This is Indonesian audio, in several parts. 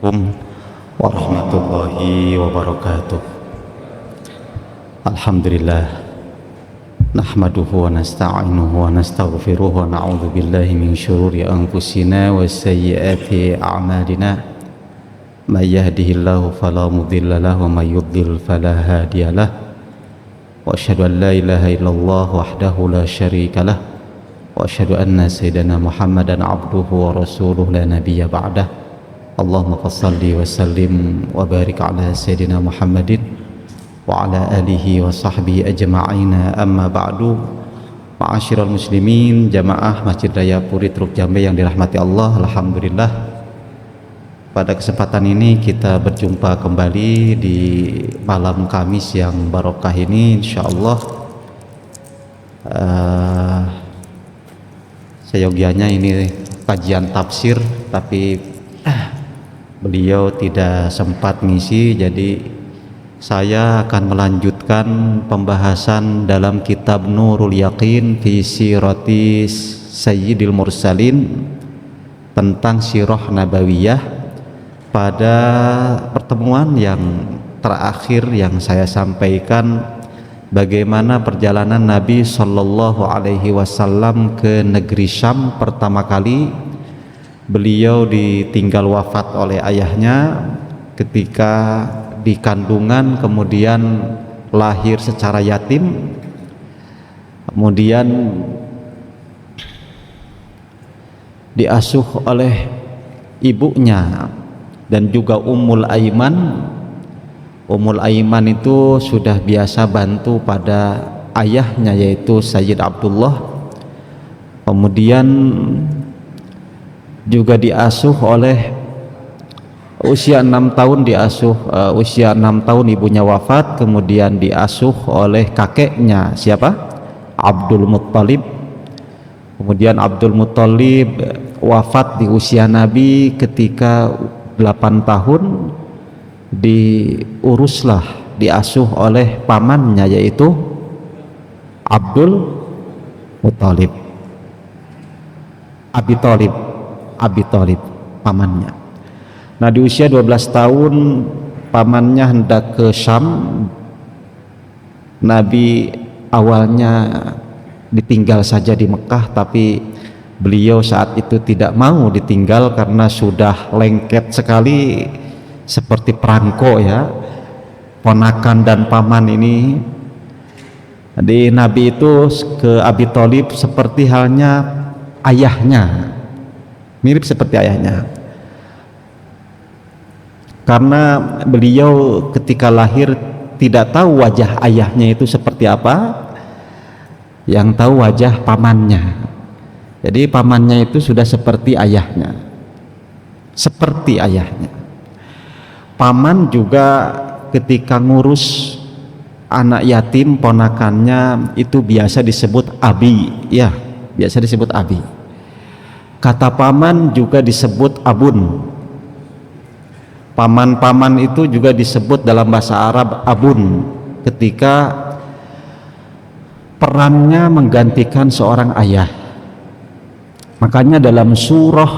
Assalamualaikum warahmatullahi wabarakatuh. Alhamdulillah, nahmaduhu wa nasta'inuhu wa nastaghfiruhu wa na'udzu billahi min syururi anfusina wa sayyiati a'malina. May yahdihillahu fala mudilla lahu wa may yudlil fala hadiyalah. Wa asyhadu an la ilaha illallah wahdahu la syarika lah. Wa asyhadu anna sayyidana Muhammadan abduhu wa rasuluhu la nabiyya ba'dah. Allahumma salli wa sallim wa barik ala sayyidina Muhammadin wa ala alihi wa sahbihi ajma'ina, amma ba'du. Ma'asyiral muslimin, jamaah Masjid Raya Puri Truk Jambe yang dirahmati Allah. Alhamdulillah, pada kesempatan ini kita berjumpa kembali di malam Kamis yang barokah ini. Insyaallah seyogianya ini kajian tafsir, tapi beliau tidak sempat ngisi, jadi saya akan melanjutkan pembahasan dalam kitab Nurul Yaqin fi Sirati Sayyidil Mursalin tentang sirah nabawiyah. Pada pertemuan yang terakhir yang saya sampaikan, bagaimana perjalanan Nabi Shallallahu Alaihi Wasallam ke negeri Syam pertama kali. Beliau ditinggal wafat oleh ayahnya ketika di kandungan, kemudian lahir secara yatim, kemudian diasuh oleh ibunya dan juga Ummul Aiman. Ummul Aiman itu sudah biasa bantu pada ayahnya, yaitu Sayyid Abdullah. Kemudian juga diasuh oleh usia 6 tahun, usia 6 tahun ibunya wafat, kemudian diasuh oleh kakeknya, siapa? Abdul Muttalib. Kemudian Abdul Muttalib wafat di usia Nabi ketika 8 tahun, diasuh oleh pamannya, yaitu Abdul Muttalib, Abi Thalib pamannya. Nah, di usia 12 tahun pamannya hendak ke Syam. Nabi awalnya ditinggal saja di Mekah, tapi beliau saat itu tidak mau ditinggal karena sudah lengket sekali, seperti perangko ya, ponakan dan paman ini. Jadi Nabi itu ke Abi Thalib seperti halnya ayahnya, mirip seperti ayahnya, karena beliau ketika lahir tidak tahu wajah ayahnya itu seperti apa, yang tahu wajah pamannya. Jadi pamannya itu sudah seperti ayahnya, Paman juga ketika ngurus anak yatim ponakannya itu biasa disebut abi, ya, biasa disebut abi. Kata paman juga disebut abun. Paman-paman itu juga disebut dalam bahasa Arab abun ketika perannya menggantikan seorang ayah. Makanya dalam surah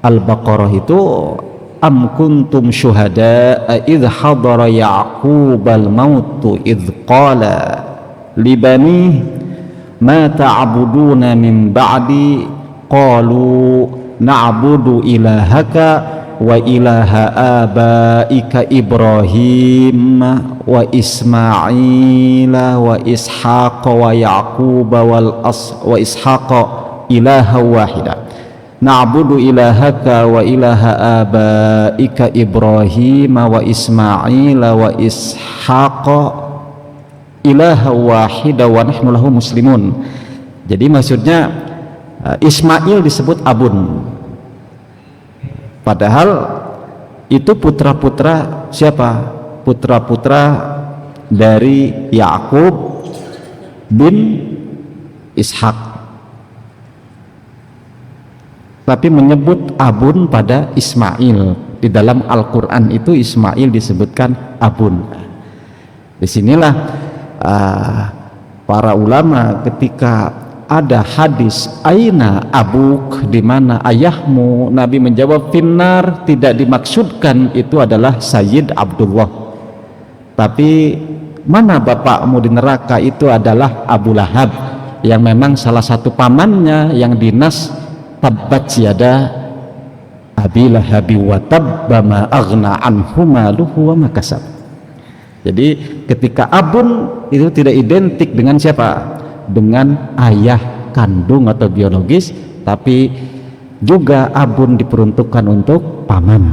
Al-Baqarah itu, am kuntum syuhada'a idh hadara ya'qubal mautu idh qala libani ma ta'buduna min ba'di qalu na'budu ilahaka wa ilaha abaika Ibrahim wa Ismaila wa Ishaqa wa Yaquba wa Ishaqa ilaha wahida na'budu ilahaka wa ilaha abaika Ibrahim wa Ismaila wa Ishaqa ilaha wahida wa nahnu lahu muslimun. Jadi maksudnya Ismail disebut abun, padahal itu putra-putra siapa? Putra-putra dari Yakub bin Ishak, tapi menyebut abun pada Ismail. Di dalam Al-Quran itu Ismail disebutkan abun. Disinilah para ulama ketika ada hadis aina abuk, di mana ayahmu? Nabi menjawab finnar, tidak dimaksudkan itu adalah Sayyid Abdullah, tapi mana bapakmu di neraka itu adalah Abu Lahab, yang memang salah satu pamannya yang dinas tabbat yada Abi Lahabi wa tabba ma aghna anhu maluhu wa ma kasab. Jadi ketika abun itu tidak identik dengan siapa? Dengan ayah kandung atau biologis, tapi juga abun diperuntukkan untuk paman.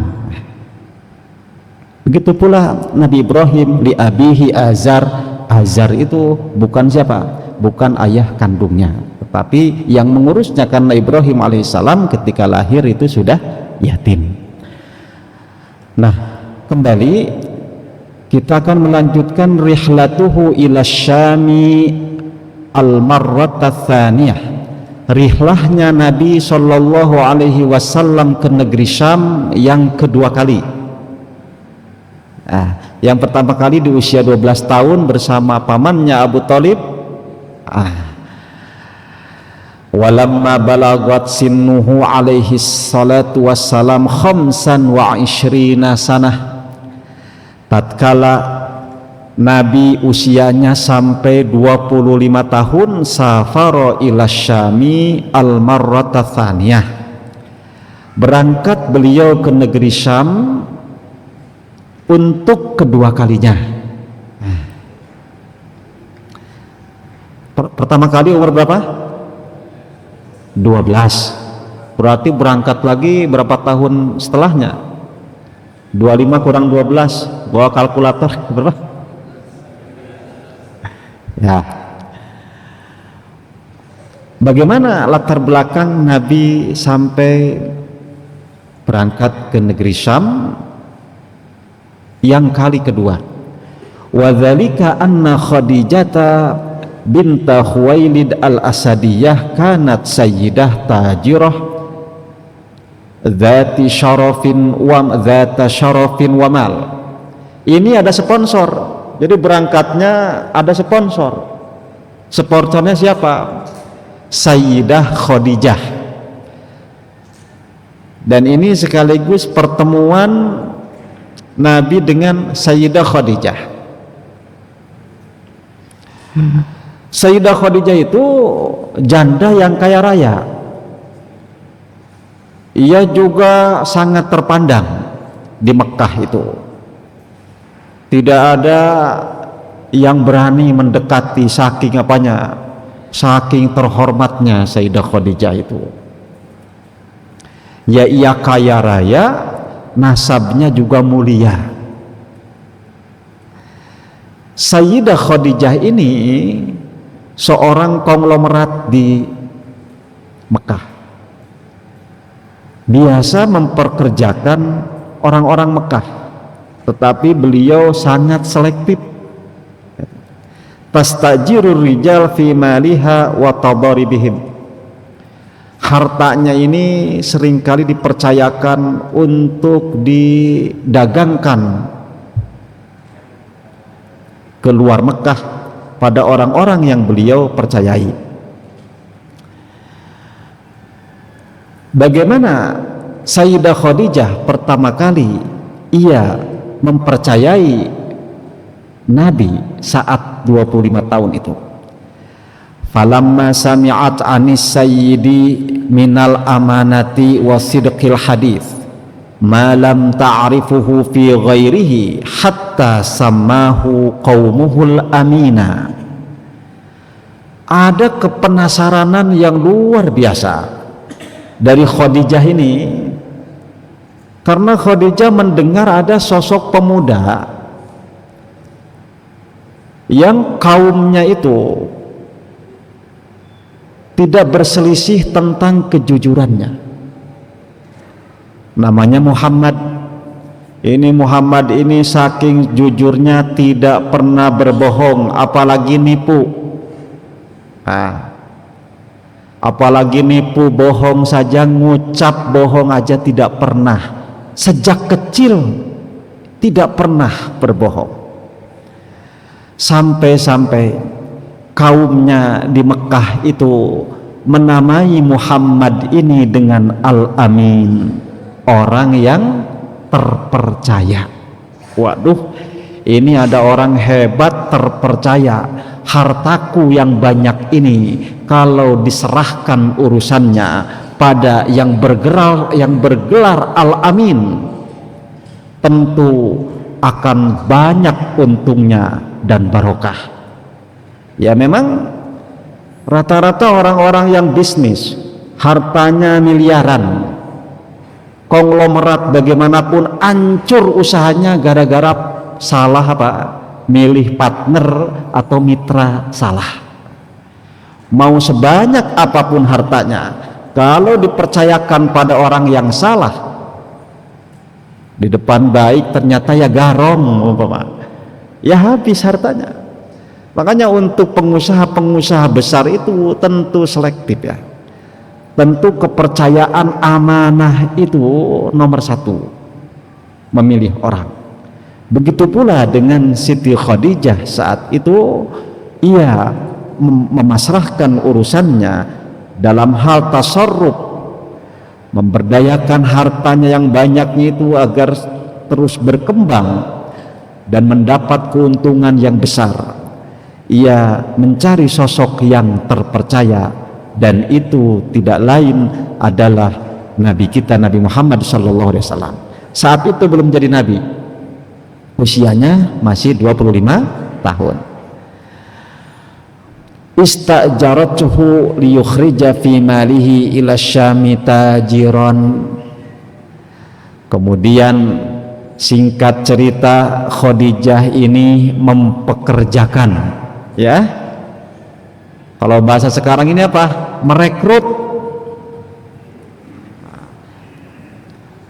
Begitu pula Nabi Ibrahim li abihi Azar. Azar itu bukan siapa? Bukan ayah kandungnya, tetapi yang mengurusnya, karena Ibrahim alaihissalam ketika lahir itu sudah yatim. Nah, kembali kita akan melanjutkan rihlatuhu ila Syami al-marrata tsaniyah, rihlahnya Nabi sallallahu alaihi wasallam ke negeri Syam yang kedua kali. Yang pertama kali di usia 12 tahun bersama pamannya Abu Thalib. Walamma balagat sinnuhu alaihi salatu wassalam khamsan wa ishrina sanah, tatkala Nabi usianya sampai 25 tahun, safaro ila Syami al-marrata tsaniyah, berangkat beliau ke negeri Syam untuk kedua kalinya. Pertama kali umur berapa? 12. Berarti berangkat lagi berapa tahun setelahnya? 25 kurang 12, bawa kalkulator berapa? Ya. Bagaimana latar belakang Nabi sampai berangkat ke negeri Syam yang kali kedua? Wa dzalika anna Khadijah binta Khuwailid al-Asadiyah kanat sayyidah tajirah dzati syarafin wa mal. Ini ada sponsor. Jadi berangkatnya ada sponsor. Sponsornya siapa? Sayyidah Khadijah. Dan ini sekaligus pertemuan Nabi dengan Sayyidah Khadijah. Sayyidah Khadijah itu janda yang kaya raya. Ia juga sangat terpandang di Mekah itu. Tidak ada yang berani mendekati, saking apanya, saking terhormatnya Sayyidah Khadijah itu. Ya, ia kaya raya, nasabnya juga mulia. Sayyidah Khadijah ini seorang konglomerat di Mekah, biasa memperkerjakan orang-orang Mekah, tetapi beliau sangat selektif. Tastajirur rijal fi maliha wa tadaribihim. Hartanya ini seringkali dipercayakan untuk didagangkan keluar Mekah pada orang-orang yang beliau percayai. Bagaimana Sayyidah Khadijah pertama kali ia mempercayai Nabi saat 25 tahun itu? Falamma sami'at anis sayyidi minal amanati wa sidqil hadith ma lam ta'rifuhu fi ghairihi hatta sammahu qaumuhul amina. Ada kepenasaranan yang luar biasa dari Khadijah ini, karena Khadijah mendengar ada sosok pemuda yang kaumnya itu tidak berselisih tentang kejujurannya. Namanya Muhammad. Ini Muhammad ini saking jujurnya tidak pernah berbohong, apalagi nipu. Apalagi nipu, bohong saja, ngucap bohong aja tidak pernah. Sejak kecil tidak pernah berbohong. Sampai-sampai kaumnya di Mekah itu menamai Muhammad ini dengan Al-Amin, orang yang terpercaya. Waduh, ini ada orang hebat terpercaya. Hartaku yang banyak ini kalau diserahkan urusannya pada yang bergelar Al-Amin, tentu akan banyak untungnya dan barokah. Ya memang rata-rata orang-orang yang bisnis hartanya miliaran, konglomerat bagaimanapun, hancur usahanya gara-gara salah apa? Milih partner atau mitra salah. Mau sebanyak apapun hartanya, kalau dipercayakan pada orang yang salah, di depan baik ternyata ya garong umpama, ya habis hartanya. Makanya untuk pengusaha-pengusaha besar itu tentu selektif ya. Tentu kepercayaan amanah itu nomor satu, memilih orang. Begitu pula dengan Siti Khadijah saat itu, ia memasrahkan urusannya dalam hal tasarruf, memberdayakan hartanya yang banyaknya itu agar terus berkembang dan mendapat keuntungan yang besar. Ia mencari sosok yang terpercaya, dan itu tidak lain adalah Nabi kita, Nabi Muhammad SAW. Saat itu belum jadi Nabi, usianya masih 25 tahun. Istajaratuhu liyukhrija fi malihi ila syami tajiran. Kemudian singkat cerita, Khadijah ini mempekerjakan, ya, kalau bahasa sekarang ini apa? Merekrut.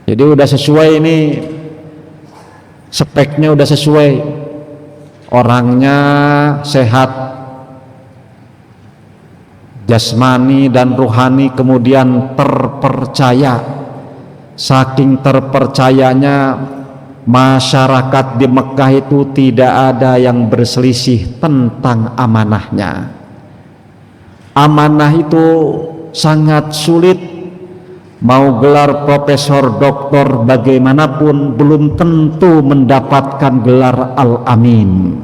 Jadi udah sesuai ini, speknya udah sesuai, orangnya sehat jasmani dan rohani, kemudian terpercaya. Saking terpercayanya, masyarakat di Mekah itu tidak ada yang berselisih tentang amanahnya. Amanah itu sangat sulit. Mau gelar profesor, doktor, bagaimanapun belum tentu mendapatkan gelar Al-Amin,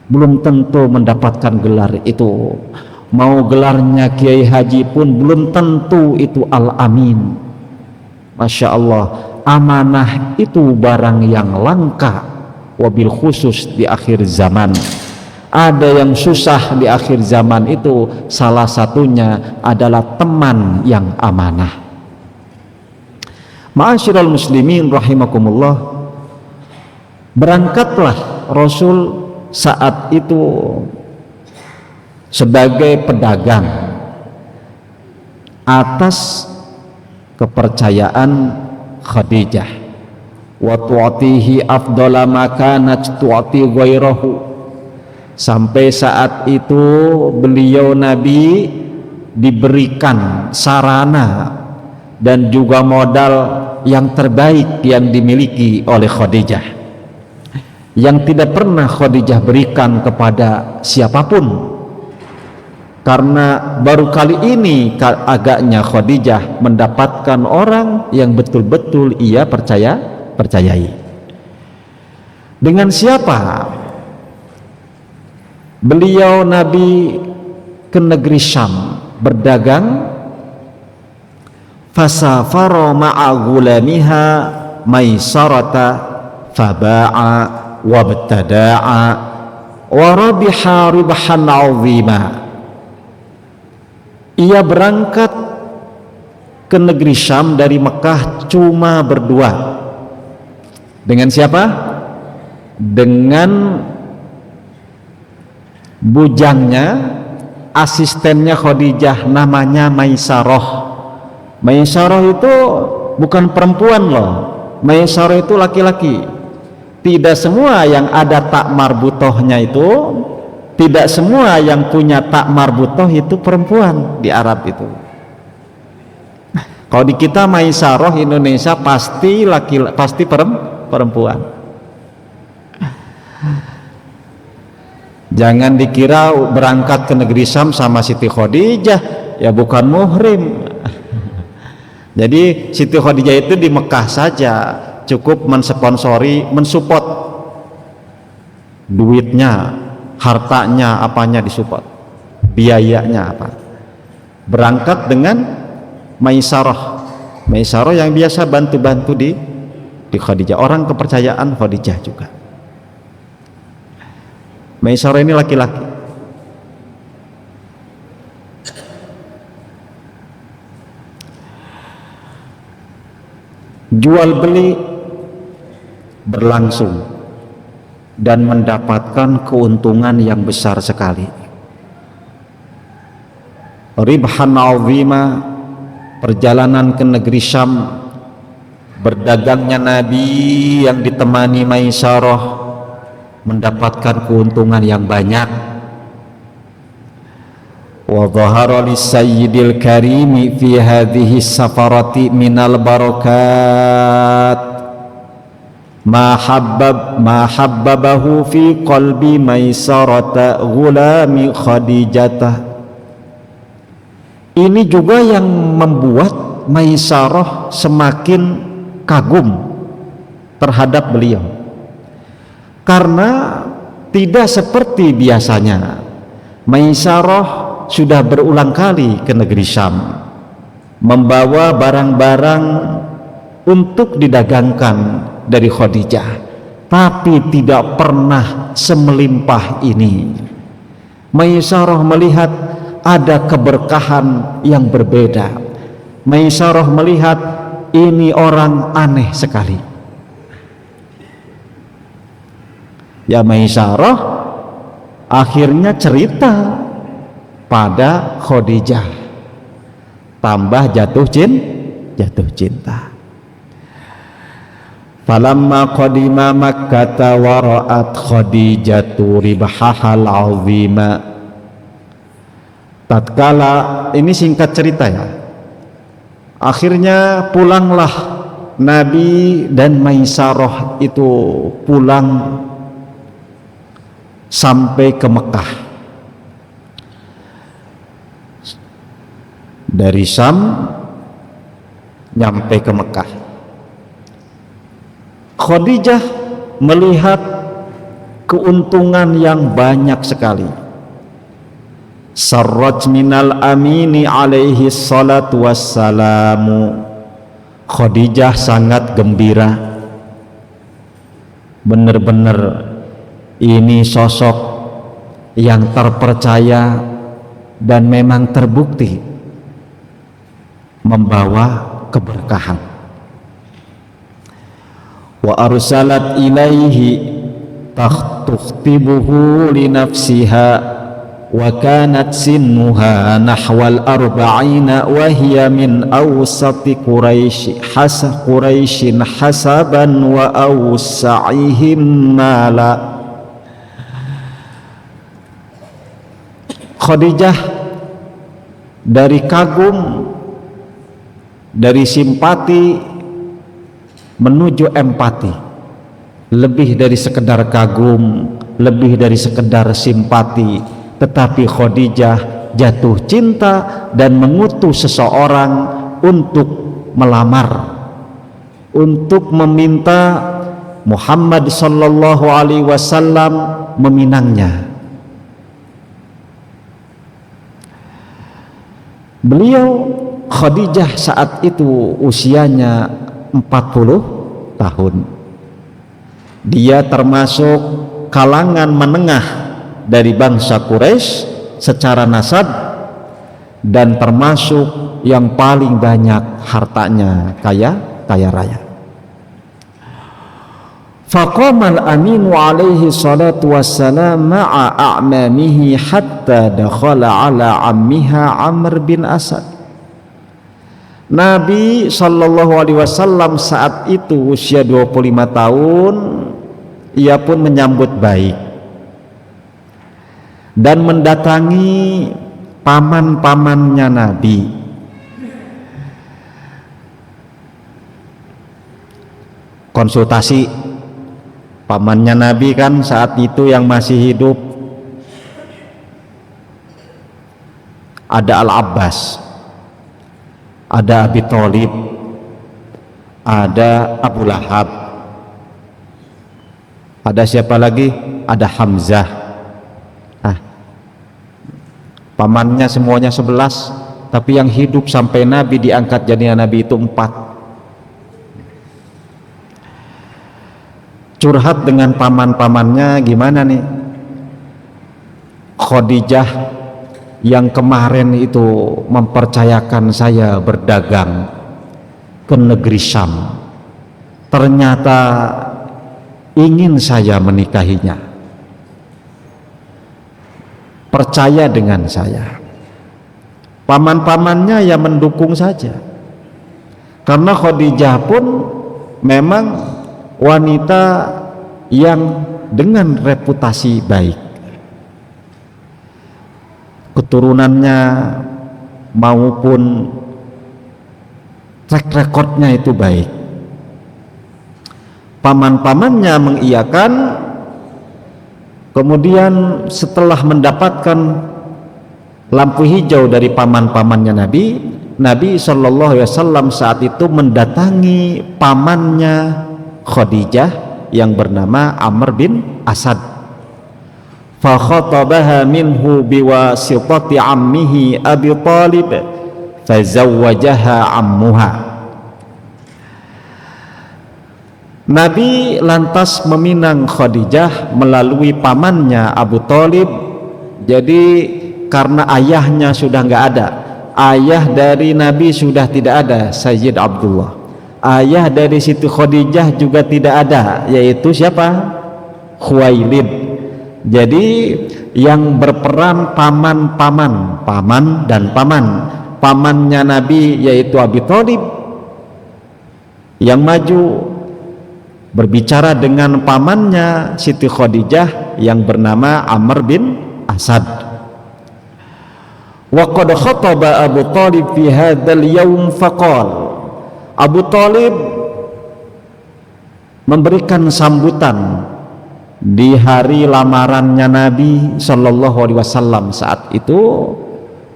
belum tentu mendapatkan gelar itu. Mau gelarnya Kiai Haji pun belum tentu itu Al-Amin. Masya Allah, amanah itu barang yang langka, wabil khusus di akhir zaman. Ada yang susah di akhir zaman itu, salah satunya adalah teman yang amanah. Ma'asyiral muslimin rahimakumullah, berangkatlah Rasul saat itu sebagai pedagang atas kepercayaan Khadijah, wa tu'tihi afdala ma kanat tu'ti ghairahu. Sampai saat itu beliau Nabi diberikan sarana dan juga modal yang terbaik yang dimiliki oleh Khadijah, yang tidak pernah Khadijah berikan kepada siapapun. Karena baru kali ini agaknya Khadijah mendapatkan orang yang betul-betul ia percayai. Dengan siapa beliau Nabi ke negeri Syam berdagang? Fasafara ma'a gulamiha Maisarata faba'a wabtada'a wa rabiha ribhan 'azima. Ia berangkat ke negeri Syam dari Mekah cuma berdua. Dengan siapa? Dengan bujangnya, asistennya Khadijah, namanya Maisarah. Maisarah itu bukan perempuan loh, Maisarah itu laki-laki. Tidak semua yang ada tak marbutohnya itu, tidak semua yang punya tak marbutoh itu perempuan di Arab itu. Kalau di kita Maisarah Indonesia pasti pasti perempuan. Jangan dikira berangkat ke negeri Syam sama Siti Khadijah ya bukan muhrim. Jadi Siti Khadijah itu di Mekah saja cukup mensponsori, mensupport duitnya, hartanya, apanya disupport, biayanya apa. Berangkat dengan Maisarah yang biasa bantu-bantu di Khadijah, orang kepercayaan Khadijah juga. Maisarah ini laki-laki. Jual beli berlangsung dan mendapatkan keuntungan yang besar sekali. Ribhan azima, perjalanan ke negeri Syam, berdagangnya Nabi yang ditemani Maisarah mendapatkan keuntungan yang banyak. Wa dhahara lisayyidil karimi fi hadhihi safarati minal barakat ma habbabahu fi qalbi Maisarata ghulami Khadijata. Ini juga yang membuat Maisarah semakin kagum terhadap beliau, karena tidak seperti biasanya. Maisarah sudah berulang kali ke negeri Syam membawa barang-barang untuk didagangkan dari Khadijah, tapi tidak pernah semelimpah ini. Maisarah melihat ada keberkahan yang berbeda. Maisarah melihat ini orang aneh sekali. Ya Maisarah akhirnya cerita pada Khadijah, tambah jatuh cinta. Falamma qadima Makkah wa ra'at Khadijatu ribhahal azima. Tatkala, ini singkat cerita ya, akhirnya pulanglah Nabi dan Maisarah itu pulang sampai ke Mekah. Dari Syam nyampe ke Mekah. Khadijah melihat keuntungan yang banyak sekali. Sarraj minal amini alaihi salatu wassalamu. Khadijah sangat gembira, benar-benar ini sosok yang terpercaya dan memang terbukti membawa keberkahan. Wa arsalat ilaihi takhtukhtibuhu li nafsiha wa kanat sinnuha nahwal arba'ina wa hiya min awsati Quraisyin hasaban wa awsa'ihim mala. Khadijah dari kagum, dari simpati menuju empati, lebih dari sekedar kagum, lebih dari sekedar simpati, tetapi Khadijah jatuh cinta dan mengutus seseorang untuk melamar, untuk meminta Muhammad sallallahu alaihi wasallam meminangnya. Beliau Khadijah saat itu usianya 40 tahun. Dia termasuk kalangan menengah dari bangsa Quraisy secara nasab dan termasuk yang paling banyak hartanya, kaya raya. Faqamal aminu alaihi salatu wassalam ma'a a'mamihi hatta dakhala ala ammiha Amr bin Asad. Nabi sallallahu alaihi wasallam saat itu usia 25 tahun, ia pun menyambut baik dan mendatangi paman-pamannya Nabi. Konsultasi pamannya Nabi kan saat itu yang masih hidup, ada Al-Abbas, ada Abi Thalib, ada Abu Lahab, ada siapa lagi? Ada Hamzah. Pamannya semuanya 11, tapi yang hidup sampai Nabi diangkat jadi Nabi itu 4. Curhat dengan paman-pamannya gimana nih? Khadijah yang kemarin itu mempercayakan saya berdagang ke negeri Syam, ternyata ingin saya menikahinya, percaya dengan saya. Paman-pamannya ya mendukung saja, karena Khadijah pun memang wanita yang dengan reputasi baik, keturunannya maupun track recordnya itu baik. Paman-pamannya mengiyakan. Kemudian setelah mendapatkan lampu hijau dari paman-pamannya Nabi SAW saat itu mendatangi pamannya Khadijah yang bernama Amr bin Asad. Fa khatabaha minhu biwasitati ammihi Abi Thalib fazawwajaha ammuha. Nabi lantas meminang Khadijah melalui pamannya Abu Thalib. Jadi karena ayahnya sudah nggak ada, ayah dari Nabi sudah tidak ada, Sayyid Abdullah. Ayah dari Siti Khadijah juga tidak ada, yaitu siapa? Khuwailid. Jadi yang berperan paman dan paman. Pamannya Nabi yaitu Abi Thalib yang maju berbicara dengan pamannya Siti Khadijah yang bernama Amr bin Asad. Wa qad khataba Abu Thalib fi hadzal yaum faqal. Abu Thalib memberikan sambutan di hari lamarannya Nabi sallallahu alaihi wasallam. Saat itu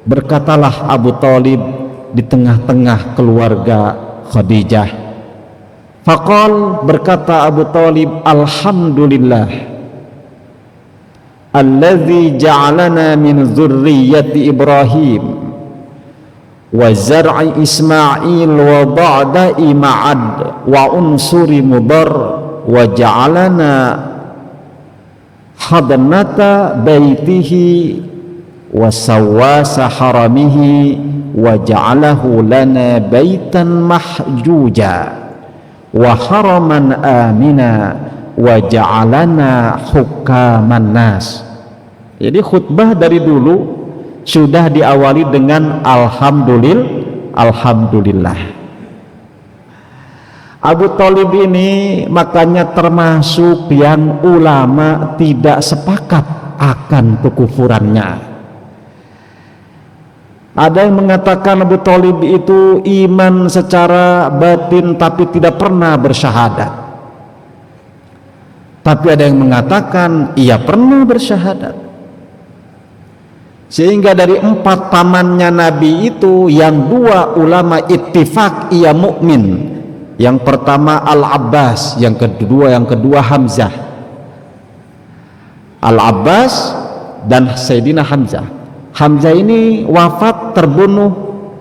berkatalah Abu Thalib di tengah-tengah keluarga Khadijah. Faqal, berkata Abu Thalib, alhamdulillah alladzi ja'alana min dzurriyyati Ibrahim wa zar'i Ismail wa ba'da'i ma'ad wa unsuri Mudar wa ja'alana hadnata baitihi wa sawasa haramihi wa ja'alahu lana baitan mahjuja wa haraman amina wa ja'alana hukaman nas. Jadi khutbah dari dulu sudah diawali dengan alhamdulillah. Abu Thalib ini makanya termasuk yang ulama tidak sepakat akan kekufurannya. Ada yang mengatakan Abu Thalib itu iman secara batin tapi tidak pernah bersyahadat. Tapi ada yang mengatakan ia pernah bersyahadat. Sehingga dari 4 pamannya Nabi itu yang 2 ulama ittifaq ia mukmin. Yang pertama Al-Abbas, yang kedua Hamzah. Al-Abbas dan Sayyidina Hamzah. Hamzah ini wafat terbunuh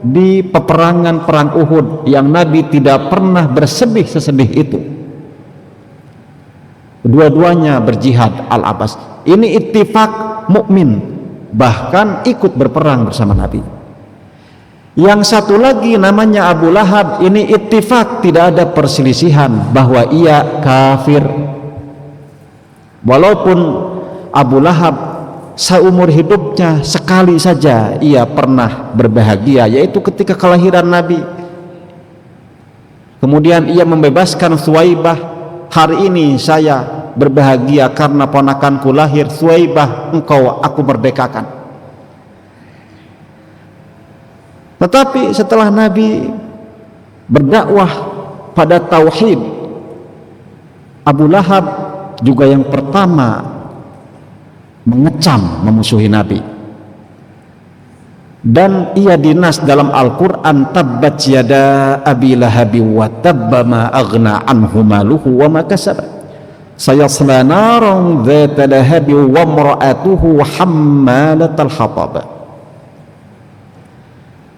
di peperangan perang Uhud yang Nabi tidak pernah bersedih sesedih itu. Dua-duanya berjihad. Al-Abbas ini ittifaq mukmin, bahkan ikut berperang bersama Nabi. Yang satu lagi namanya Abu Lahab, ini ittifaq, tidak ada perselisihan bahwa ia kafir. Walaupun Abu Lahab seumur hidupnya sekali saja ia pernah berbahagia, yaitu ketika kelahiran Nabi. Kemudian ia membebaskan Thuwaibah. Hari ini saya berbahagia karena ponakanku lahir. Thuwaibah, engkau aku merdekakan. Tetapi setelah Nabi berdakwah pada tauhid, Abu Lahab juga yang pertama mengecam, memusuhi Nabi. dan ia dinas dalam Al-Quran, tabbat yada abi lahabi wa tabba ma aghna anhu maluhu wa ma kasab sayasla naran dzata lahabi wa imra'atuhu hammalatal hatab.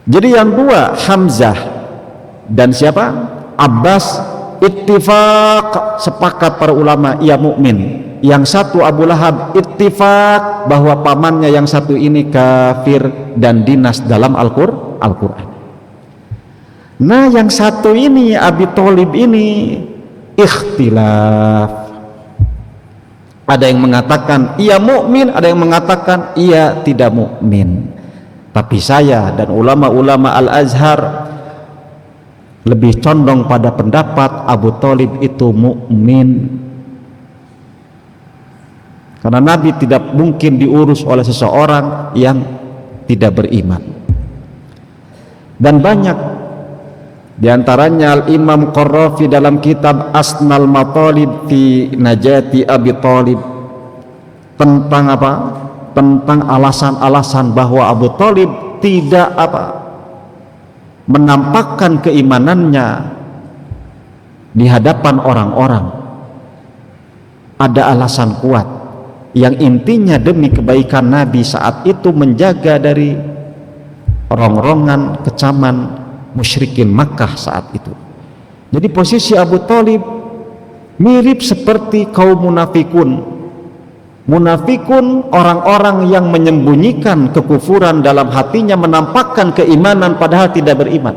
Jadi yang dua Hamzah dan siapa? Abbas ittifaq, sepakat para ulama ia mukmin. Yang satu Abu Lahab ittifaq bahwa pamannya yang satu ini kafir dan dinas dalam Al-Quran. Nah yang satu ini Abi Thalib ini ikhtilaf. Ada yang mengatakan ia mukmin, ada yang mengatakan ia tidak mukmin. Tapi saya dan ulama-ulama Al-Azhar lebih condong pada pendapat Abu Thalib itu mukmin. Karena Nabi tidak mungkin diurus oleh seseorang yang tidak beriman. Dan banyak diantaranya Al-Imam Qarrafi dalam kitab Asnal Matalib fi Najati Abi Thalib tentang apa? Tentang alasan-alasan bahwa Abu Thalib tidak menampakkan keimanannya di hadapan orang-orang. Ada alasan kuat yang intinya demi kebaikan Nabi saat itu menjaga dari rongrongan kecaman musyrikin Makkah saat itu. Jadi posisi Abu Thalib mirip seperti kaum munafikun. Munafikun orang-orang yang menyembunyikan kekufuran dalam hatinya, menampakkan keimanan padahal tidak beriman.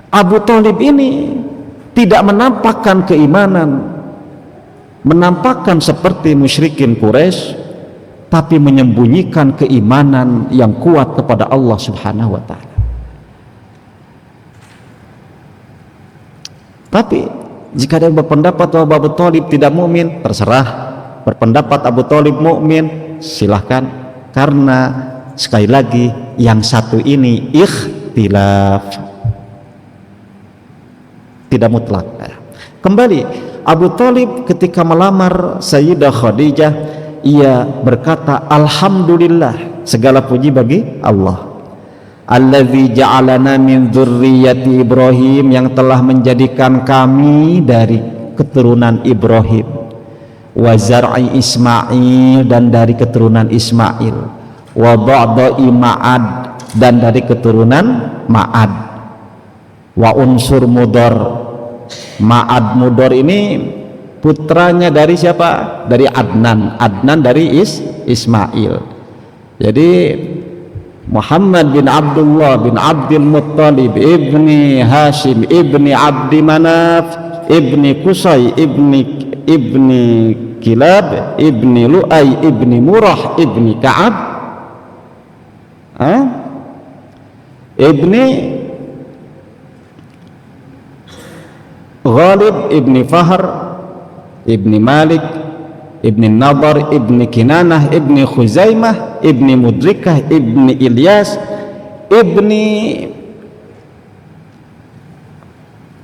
Abu Thalib ini tidak menampakkan keimanan, menampakkan seperti musyrikin Quraisy, tapi menyembunyikan keimanan yang kuat kepada Allah Subhanahu wa ta'ala. Tapi jika ada yang berpendapat bahwa Abu Thalib tidak mukmin, terserah. Berpendapat Abu Thalib mukmin, silahkan. Karena sekali lagi yang satu ini ikhtilaf, tidak mutlak. Kembali, Abu Thalib ketika melamar Sayyidah Khadijah, ia berkata, alhamdulillah, segala puji bagi Allah, allazi ja'alana min dzurriyyati Ibrahim, yang telah menjadikan kami dari keturunan Ibrahim, wa zar'i Ismail, dan dari keturunan Ismail, wa ba'da'i Ma'ad, dan dari keturunan Ma'ad, wa unsur Mudar. Ma'ad Mudar ini putranya dari siapa? Dari Adnan. Adnan dari Ismail. Jadi Muhammad bin Abdullah bin Abdul Muttalib ibni Hashim ibni Abdi Manaf ibni Qusay ibni Kilab ibni Lu'ay ibni Murrah ibni Ka'ab ibni Ghalib ibni Fahr ibni Malik ibni Nadar ibni Kinanah ibni Khuzaimah ibni Mudrikah ibni Ilyas ibni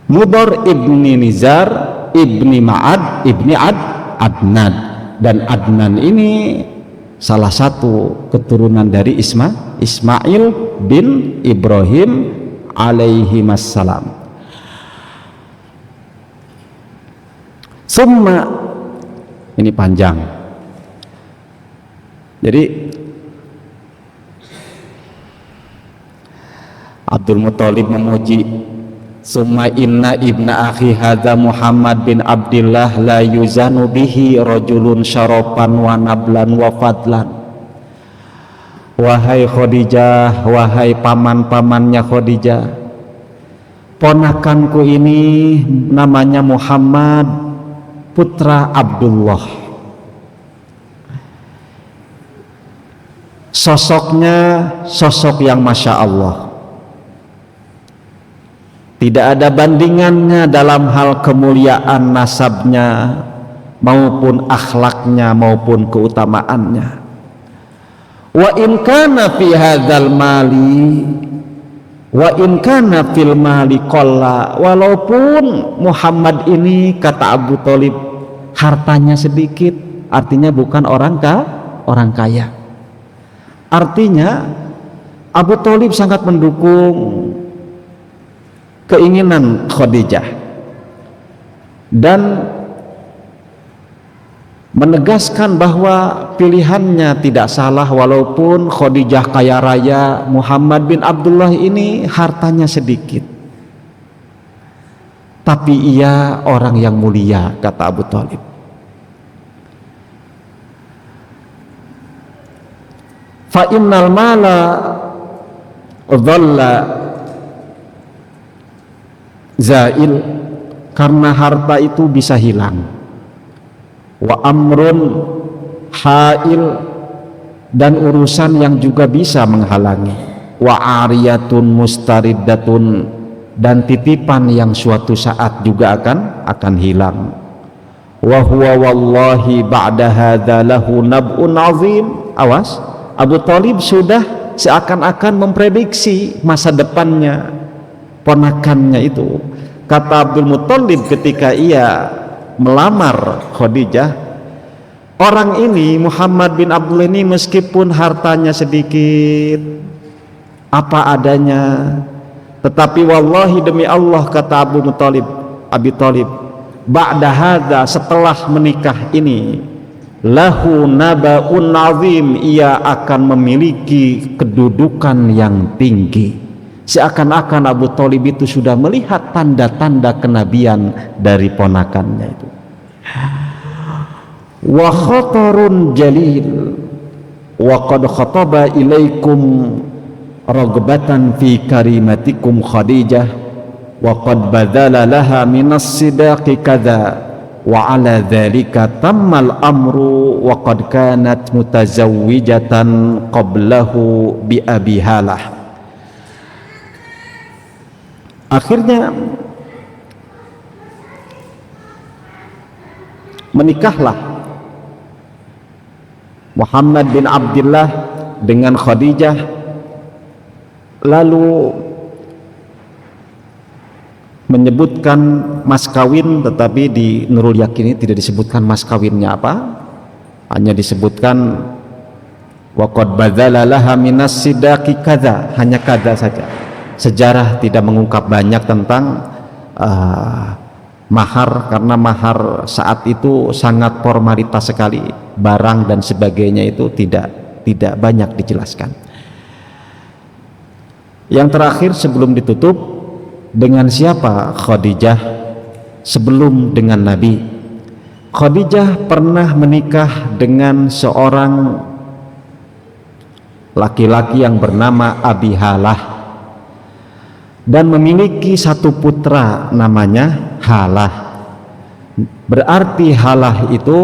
Mudar ibni Nizar ibni Ma'ad ibni Adnan. Dan Adnan ini salah satu keturunan dari Ismail bin Ibrahim alaihi wassalam. Summa, ini panjang. Jadi Abdul Muthalib memuji, summa inna ibna akhi hadza Muhammad bin Abdillah la yuzanu bihi rajulun syarafan wa nablan wa fadlan. Wahai Khadijah, wahai paman-pamannya Khadijah, ponakanku ini namanya Muhammad, putra Abdullah. Sosoknya sosok yang Masya Allah, tidak ada bandingannya dalam hal kemuliaan nasabnya maupun akhlaknya maupun keutamaannya. Wa in kana fi hadzal mali wa in kana fil mali qalla, walaupun Muhammad ini, kata Abu Thalib, hartanya sedikit, artinya bukan orang kaya. Artinya Abu Thalib sangat mendukung keinginan Khadijah dan menegaskan bahwa pilihannya tidak salah, walaupun Khadijah kaya raya, Muhammad bin Abdullah ini hartanya sedikit, tapi ia orang yang mulia, kata Abu Thalib. Fa innal mala dhalla zail, karena harta itu bisa hilang. Wa amrun hail, dan urusan yang juga bisa menghalangi. Wa ariyatun mustariddatun, dan titipan yang suatu saat juga akan hilang. Wa huwa wallahi ba'da hadza lahu nab'un azim. Awas, Abu Thalib sudah seakan-akan memprediksi masa depannya ponakannya itu. Kata Abdul Muthalib ketika ia melamar Khadijah, orang ini Muhammad bin Abdullah ini meskipun hartanya sedikit, apa adanya, tetapi wallahi demi Allah, kata Abi Thalib, ba'da hadza, setelah menikah ini, lahu naba'un azim, ia akan memiliki kedudukan yang tinggi. Seakan-akan Abu Thalib itu sudah melihat tanda-tanda kenabian dari ponakannya itu. Wa khatarun jalil, wa qad khataba ilaikum ragbatan fi karimatikum Khadijah, wa qad badala laha minas sidaqi kadza, wa ala dzalika tammal amru, wa qad kanat mutazawwijatan qablahu bi Abi Halah. Akhirnya menikahlah Muhammad bin Abdullah dengan Khadijah, lalu menyebutkan mas kawin, tetapi di Nurul Yakin ini tidak disebutkan mas kawinnya apa, hanya disebutkan wa qad badzala laha minas sidaqi kadza, hanya kadza saja. Sejarah tidak mengungkap banyak tentang mahar, karena mahar saat itu sangat formalitas sekali, barang dan sebagainya itu tidak banyak dijelaskan. Yang terakhir sebelum ditutup, dengan siapa Khadijah sebelum dengan Nabi? Khadijah pernah menikah dengan seorang laki-laki yang bernama Abi Halah dan memiliki satu putra namanya Halah. Berarti Halah itu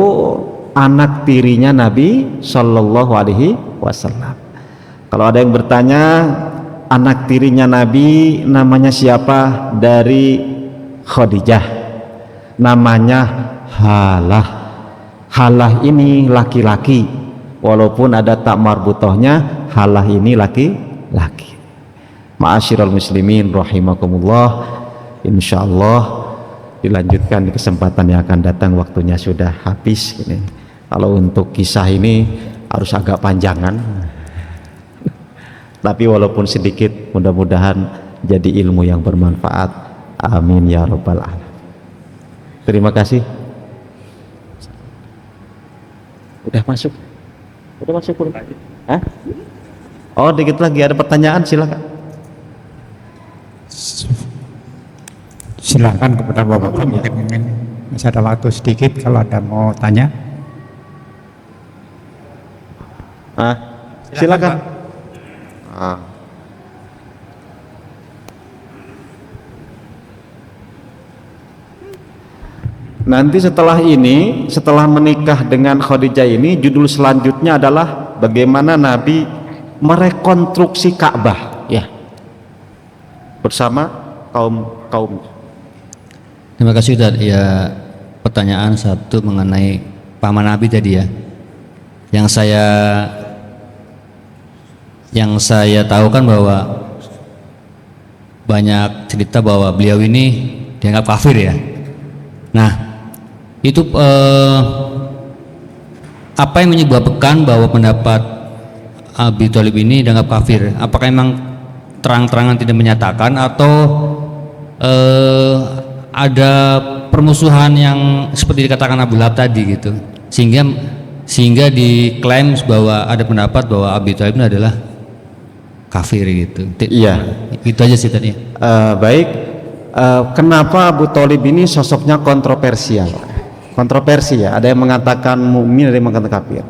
anak tirinya Nabi Shallallahu Alaihi Wasallam. Kalau ada yang bertanya anak tirinya Nabi namanya siapa dari Khadijah, namanya Halah. Halah ini laki-laki, walaupun ada tak marbutohnya, Halah ini laki-laki. Ma'asyiral muslimin rahimakumullah, insyaallah dilanjutkan di kesempatan yang akan datang, waktunya sudah habis ini. Kalau untuk kisah ini harus agak panjangan, tapi walaupun sedikit mudah-mudahan jadi ilmu yang bermanfaat. Amin ya rabbal alamin. Terima kasih. Udah masuk belum? Hah? Oh, dikit lagi ada pertanyaan, silakan. Silakan kepada Bapak, mungkin masih ada waktu sedikit kalau ada mau tanya. Silakan. Nanti setelah ini, setelah menikah dengan Khadijah ini, judul selanjutnya adalah bagaimana Nabi merekonstruksi Ka'bah, ya, bersama kaum. Terima kasih Ustaz. Ya, pertanyaan satu mengenai paman Nabi tadi ya. Yang saya tahu kan bahwa banyak cerita bahwa beliau ini dianggap kafir ya. Nah, itu apa yang menyebabkan bahwa pendapat Abi Thalib ini dianggap kafir? Apakah memang terang-terangan tidak menyatakan atau ada permusuhan yang seperti dikatakan Abu Lahab tadi gitu, sehingga diklaim bahwa ada pendapat bahwa Abi Thalib ini adalah kafir gitu. Iya. Itu aja sih tadi. Baik. Kenapa Abu Thalib ini sosoknya kontroversial? Kontroversi ya. Ada yang mengatakan mukmin, ada yang mengatakan kafir.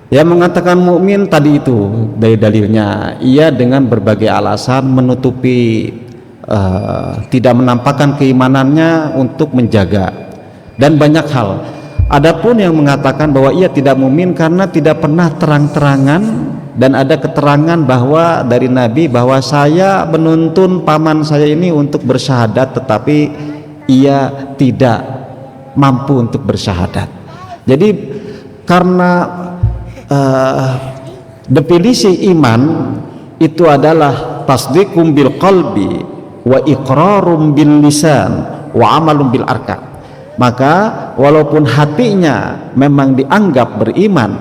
Yang mengatakan mukmin tadi itu dari dalilnya, ia dengan berbagai alasan menutupi, tidak menampakkan keimanannya untuk menjaga, dan banyak hal. Adapun yang mengatakan bahwa ia tidak mukmin karena tidak pernah terang-terangan, dan ada keterangan bahwa dari Nabi bahwa saya menuntun paman saya ini untuk bersyahadat, tetapi ia tidak mampu untuk bersyahadat. Jadi karena definisi iman itu adalah tasdiqum bil qalbi wa iqrarum bil lisan wa amalum bil arkan, maka walaupun hatinya memang dianggap beriman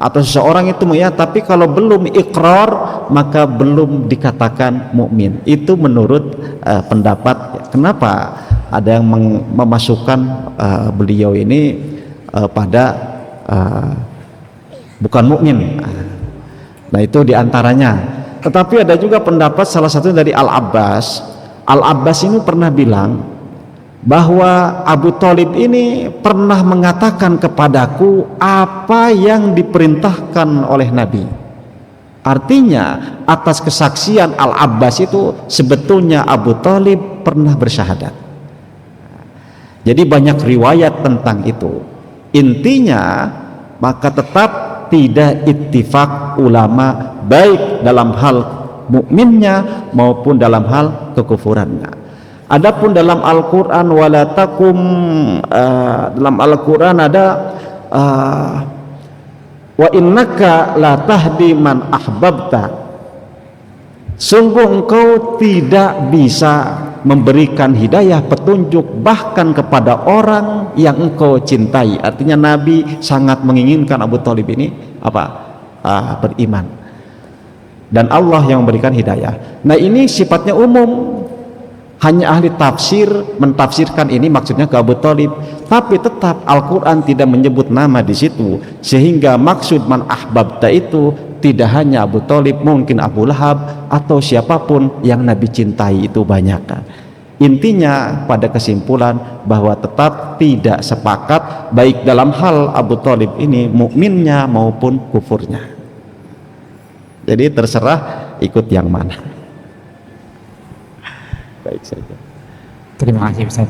atau seseorang itu ya, tapi kalau belum ikrar maka belum dikatakan mukmin. Itu menurut pendapat. Kenapa ada yang memasukkan beliau ini pada bukan mukmin. Nah itu diantaranya. Tetapi ada juga pendapat salah satu dari Al-Abbas. Al-Abbas ini pernah bilang bahwa Abu Thalib ini pernah mengatakan kepadaku apa yang diperintahkan oleh Nabi. Artinya atas kesaksian Al-Abbas itu sebetulnya Abu Thalib pernah bersyahadat. Jadi banyak riwayat tentang itu. Intinya maka tetap tidak ittifaq ulama baik dalam hal mukminnya maupun dalam hal kekufurannya. Adapun dalam Al-Qur'an wala takum, dalam Al-Qur'an ada wa innaka la tahdi man ahbabta, sungguh engkau tidak bisa memberikan hidayah petunjuk bahkan kepada orang yang engkau cintai. Artinya Nabi sangat menginginkan Abu Thalib ini beriman, dan Allah yang memberikan hidayah. Nah ini sifatnya umum, hanya ahli tafsir mentafsirkan ini maksudnya ke Abu Thalib, tapi tetap Al-Quran tidak menyebut nama di situ, sehingga maksud man ahbabta itu tidak hanya Abu Thalib, mungkin Abu Lahab atau siapapun yang Nabi cintai itu banyak. Intinya pada kesimpulan bahwa tetap tidak sepakat baik dalam hal Abu Thalib ini mukminnya maupun kufurnya. Jadi terserah ikut yang mana. Baik saja. Terima kasih Ustaz.